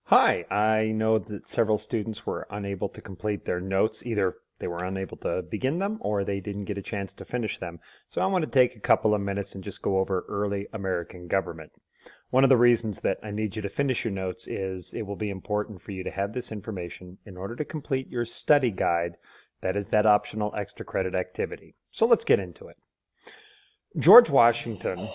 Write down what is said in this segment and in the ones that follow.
Hi, I know that several students were unable to complete their notes. Either they were unable to begin them or they didn't get a chance to finish them. So I want to take a couple of minutes and just go over early American government. One of the reasons that I need you to finish your notes is it will be important for you to have this information in order to complete your study guide. That is that optional extra credit activity. So let's get into it. George Washington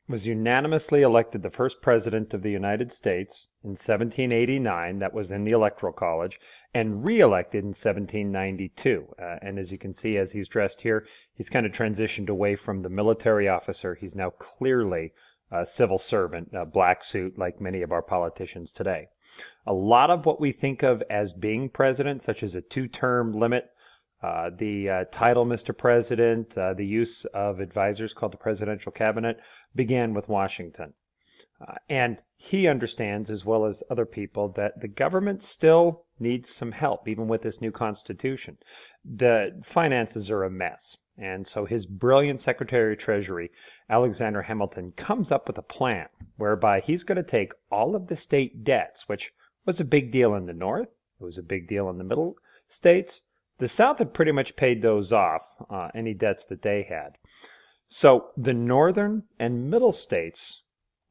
was unanimously elected the first president of the United States in 1789, that was in the Electoral College, and re-elected in 1792. And as you can see, as he's dressed here, he's kind of transitioned away from the military officer. He's now clearly a civil servant, a black suit, like many of our politicians today. A lot of what we think of as being president, such as a two-term limit, the title Mr. President, the use of advisors called the Presidential Cabinet, began with Washington. And he understands, as well as other people, that the government still needs some help, even with this new Constitution. The finances are a mess. And so his brilliant Secretary of Treasury, Alexander Hamilton, comes up with a plan whereby he's going to take all of the state debts, which was a big deal in the North, it was a big deal in the middle states. The South had pretty much paid those off, any debts that they had. So the northern and middle states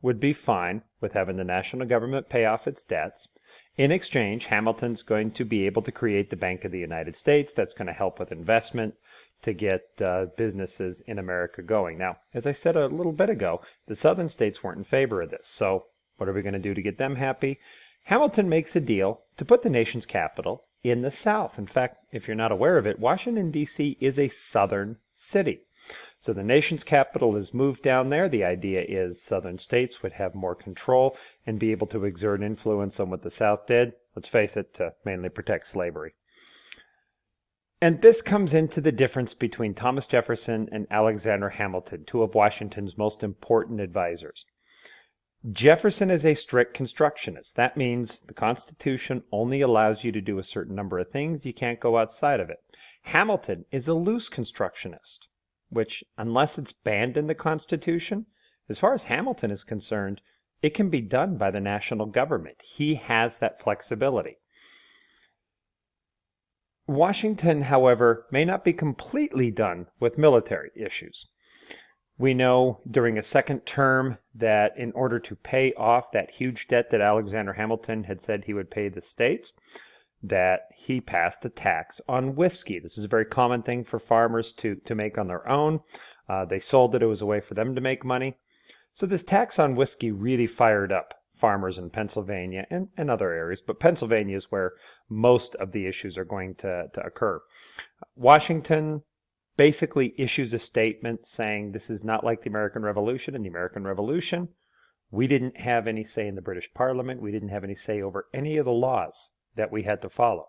would be fine with having the national government pay off its debts. In exchange, Hamilton's going to be able to create the Bank of the United States. That's going to help with investment to get businesses in America going. Now, as I said a little bit ago, the southern states weren't in favor of this. So what are we going to do to get them happy? Hamilton makes a deal to put the nation's capital in the South. In fact, if you're not aware of it, Washington, D.C. is a southern city. So the nation's capital is moved down there. The idea is southern states would have more control and be able to exert influence on what the South did. Let's face it, to mainly protect slavery. And this comes into the difference between Thomas Jefferson and Alexander Hamilton, two of Washington's most important advisors. Jefferson is a strict constructionist. That means the Constitution only allows you to do a certain number of things. You can't go outside of it. Hamilton is a loose constructionist, which, unless it's banned in the Constitution, as far as Hamilton is concerned, it can be done by the national government. He has that flexibility. Washington, however, may not be completely done with military issues. We know during a second term that in order to pay off that huge debt that Alexander Hamilton had said he would pay the states, that he passed a tax on whiskey. This is a very common thing for farmers to make on their own. They sold it. It was a way for them to make money. So this tax on whiskey really fired up farmers in Pennsylvania and other areas, but Pennsylvania is where most of the issues are going to occur. Washington basically issues a statement saying this is not like the American Revolution. In the American Revolution, we didn't have any say in the British Parliament. We didn't have any say over any of the laws that we had to follow.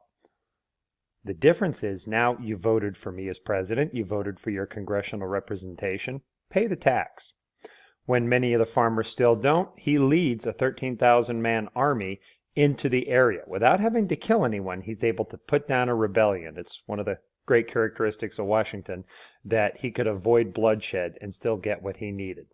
The difference is now you voted for me as president. You voted for your congressional representation. Pay the tax. When many of the farmers still don't, he leads a 13,000-man army into the area. Without having to kill anyone, he's able to put down a rebellion. It's one of the great characteristics of Washington, that he could avoid bloodshed and still get what he needed.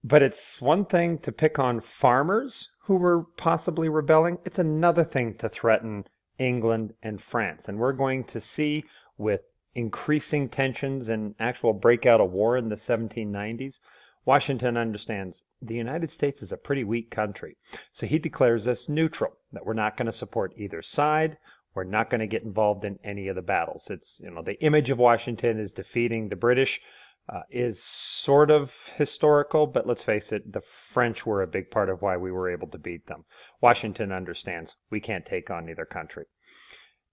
But it's one thing to pick on farmers who were possibly rebelling. It's another thing to threaten England and France. And we're going to see, with increasing tensions and actual breakout of war in the 1790s, Washington understands the United States is a pretty weak country. So he declares us neutral, that we're not going to support either side. We're not going to get involved in any of the battles. It's, the image of Washington is defeating the British is sort of historical, but let's face it, the French were a big part of why we were able to beat them. Washington understands we can't take on either country.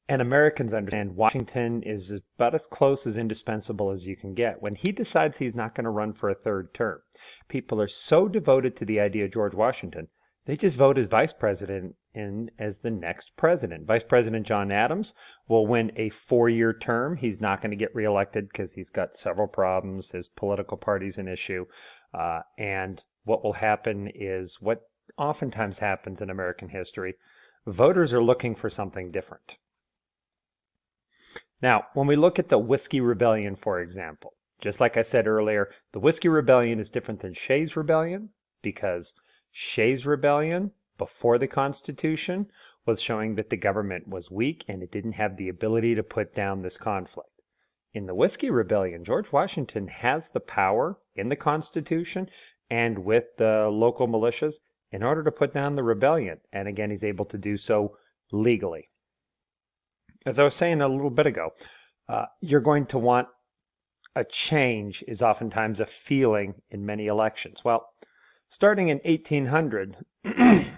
And Americans understand Washington is about as close as indispensable as you can get. When he decides he's not going to run for a third term, people are so devoted to the idea of George Washington, they just voted vice president in as the next president. Vice President John Adams will win a 4-year term. He's not going to get reelected because he's got several problems. His political party's an issue. And what will happen is what oftentimes happens in American history. Voters are looking for something different. Now, when we look at the Whiskey Rebellion, for example, just like I said earlier, the Whiskey Rebellion is different than Shays' Rebellion because Shays' Rebellion, before the Constitution, was showing that the government was weak and it didn't have the ability to put down this conflict. In the Whiskey Rebellion, George Washington has the power in the Constitution and with the local militias in order to put down the rebellion. And again, he's able to do so legally. As I was saying a little bit ago, you're going to want a change is oftentimes a feeling in many elections. Well, starting in 1800,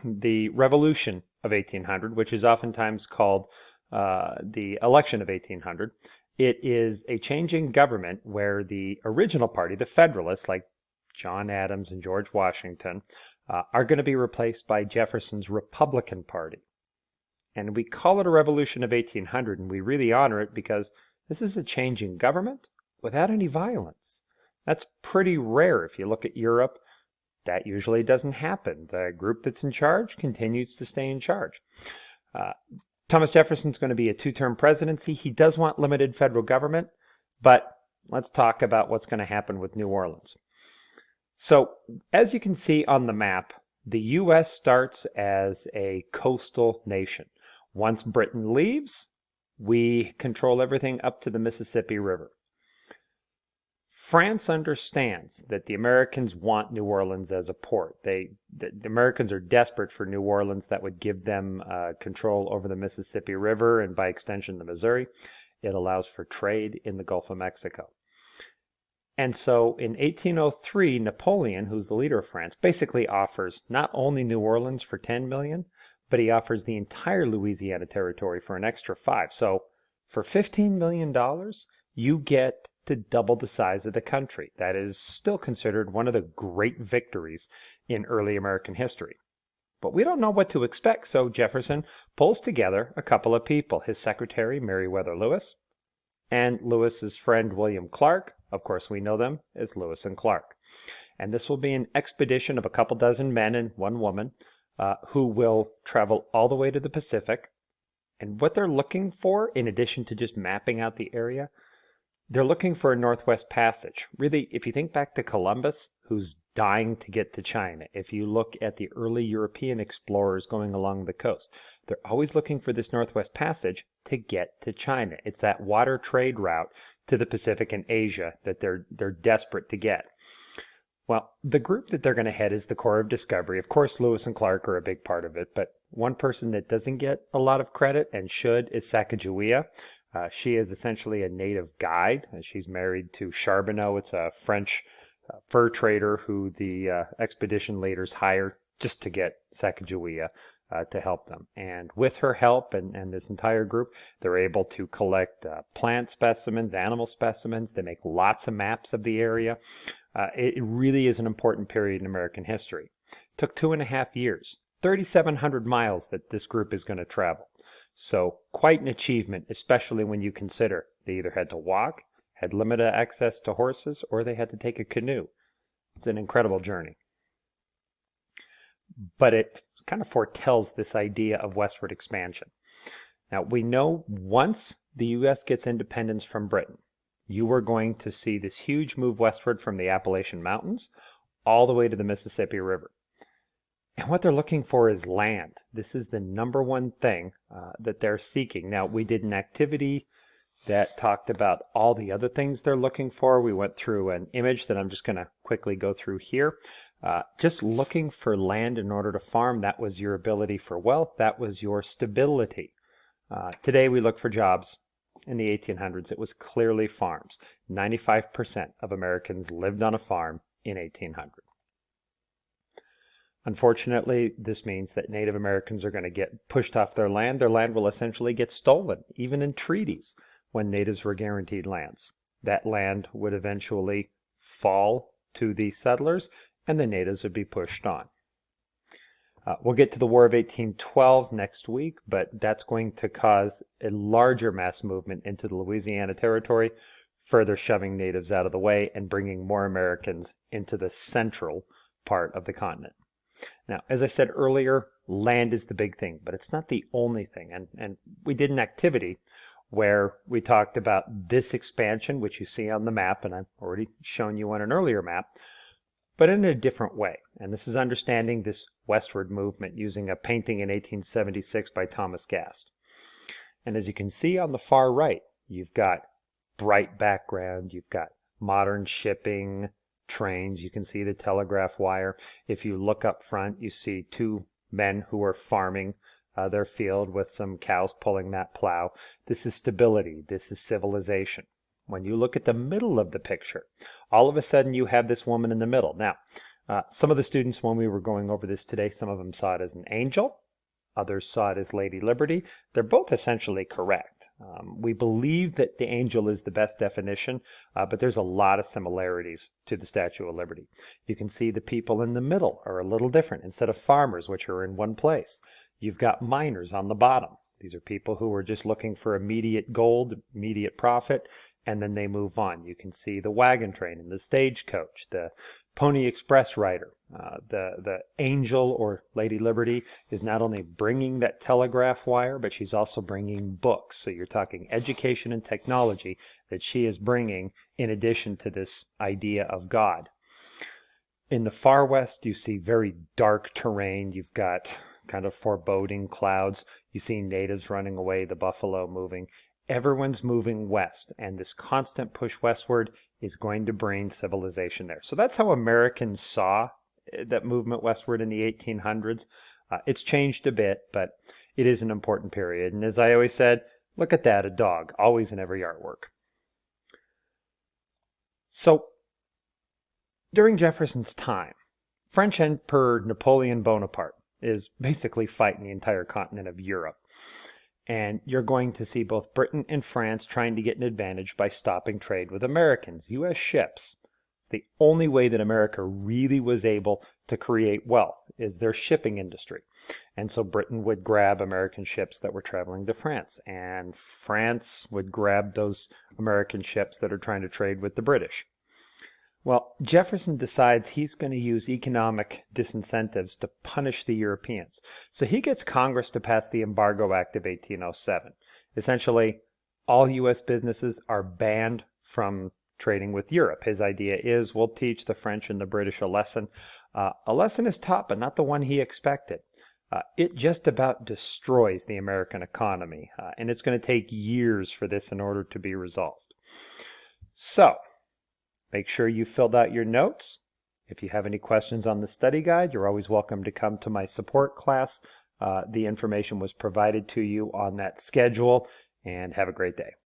the Revolution of 1800, which is oftentimes called the election of 1800, it is a change in government where the original party, the Federalists, like John Adams and George Washington, are going to be replaced by Jefferson's Republican Party. And we call it a revolution of 1800, and we really honor it because this is a change in government without any violence. That's pretty rare. If you look at Europe, that usually doesn't happen. The group that's in charge continues to stay in charge. Thomas Jefferson's going to be a two-term presidency. He does want limited federal government, but let's talk about what's going to happen with New Orleans. So, as you can see on the map, the U.S. starts as a coastal nation. Once Britain leaves, we control everything up to the Mississippi River. France understands that the Americans want New Orleans as a port. The Americans are desperate for New Orleans. That would give them control over the Mississippi River and by extension the Missouri. It allows for trade in the Gulf of Mexico. And so in 1803, Napoleon, who's the leader of France, basically offers not only New Orleans for $10 million, but he offers the entire Louisiana territory for an extra $5 million. So for $15 million, you get to double the size of the country. That is still considered one of the great victories in early American history. But we don't know what to expect, so Jefferson pulls together a couple of people, his secretary, Meriwether Lewis, and Lewis's friend, William Clark. Of course, we know them as Lewis and Clark. And this will be an expedition of a couple dozen men and one woman who will travel all the way to the Pacific. And what they're looking for, in addition to just mapping out the area, they're looking for a Northwest Passage. Really, if you think back to Columbus, who's dying to get to China, if you look at the early European explorers going along the coast, they're always looking for this Northwest Passage to get to China. It's that water trade route to the Pacific and Asia that they're desperate to get. Well, the group that they're going to head is the Corps of Discovery. Of course, Lewis and Clark are a big part of it, but one person that doesn't get a lot of credit and should is Sacagawea. She is essentially a native guide. She's married to Charbonneau. It's a French fur trader who the expedition leaders hire just to get Sacagawea to help them. And with her help and this entire group, they're able to collect plant specimens, animal specimens. They make lots of maps of the area. It really is an important period in American history. It took 2.5 years, 3,700 miles that this group is going to travel. So quite an achievement, especially when you consider they either had to walk, had limited access to horses, or they had to take a canoe. It's an incredible journey. But it kind of foretells this idea of westward expansion. Now, we know once the U.S. gets independence from Britain, you are going to see this huge move westward from the Appalachian Mountains all the way to the Mississippi River. And what they're looking for is land. This is the number one thing that they're seeking. Now, we did an activity that talked about all the other things they're looking for. We went through an image that I'm just going to quickly go through here. Just looking for land in order to farm, that was your ability for wealth. That was your stability. Today, we look for jobs. In the 1800s, it was clearly farms. 95% of Americans lived on a farm in 1800. Unfortunately, this means that Native Americans are going to get pushed off their land. Their land will essentially get stolen, even in treaties, when natives were guaranteed lands. That land would eventually fall to the settlers, and the natives would be pushed on. We'll get to the War of 1812 next week, but that's going to cause a larger mass movement into the Louisiana Territory, further shoving natives out of the way and bringing more Americans into the central part of the continent. Now, as I said earlier, land is the big thing, but it's not the only thing. And we did an activity where we talked about this expansion, which you see on the map, and I've already shown you on an earlier map. but in a different way. And this is understanding this westward movement using a painting in 1876 by Thomas Gast. And as you can see on the far right, you've got bright background, you've got modern shipping, trains, you can see the telegraph wire. If you look up front, you see two men who are farming their field with some cows pulling that plow. This is stability, this is civilization. When you look at the middle of the picture, all of a sudden you have this woman in the middle. Now, some of the students, when we were going over this today, some of them saw it as an angel, others saw it as Lady Liberty. They're both essentially correct. We believe that the angel is the best definition, but there's a lot of similarities to the Statue of Liberty. You can see the people in the middle are a little different. Instead of farmers, which are in one place, you've got miners on the bottom. These are people who are just looking for immediate gold, immediate profit, and then they move on. You can see the wagon train and the stagecoach, the Pony Express rider. The angel, or Lady Liberty, is not only bringing that telegraph wire, but she's also bringing books. So you're talking education and technology that she is bringing in addition to this idea of God. In the far west, you see very dark terrain. You've got kind of foreboding clouds. You see natives running away, the buffalo moving. Everyone's moving west, and this constant push westward is going to bring civilization there. So that's how Americans saw that movement westward in the 1800s. It's changed a bit, but it is an important period. And as I always said, look at that, a dog, always in every artwork. So during Jefferson's time, French Emperor Napoleon Bonaparte is basically fighting the entire continent of Europe. And you're going to see both Britain and France trying to get an advantage by stopping trade with Americans, U.S. ships. It's the only way that America really was able to create wealth, is their shipping industry. And so Britain would grab American ships that were traveling to France, and France would grab those American ships that are trying to trade with the British. Well, Jefferson decides he's going to use economic disincentives to punish the Europeans. So he gets Congress to pass the Embargo Act of 1807. Essentially, all U.S. businesses are banned from trading with Europe. His idea is, we'll teach the French and the British a lesson. A lesson is taught, but not the one he expected. It just about destroys the American economy, and it's going to take years for this in order to be resolved. So, make sure you filled out your notes. If you have any questions on the study guide, you're always welcome to come to my support class. The information was provided to you on that schedule, and have a great day.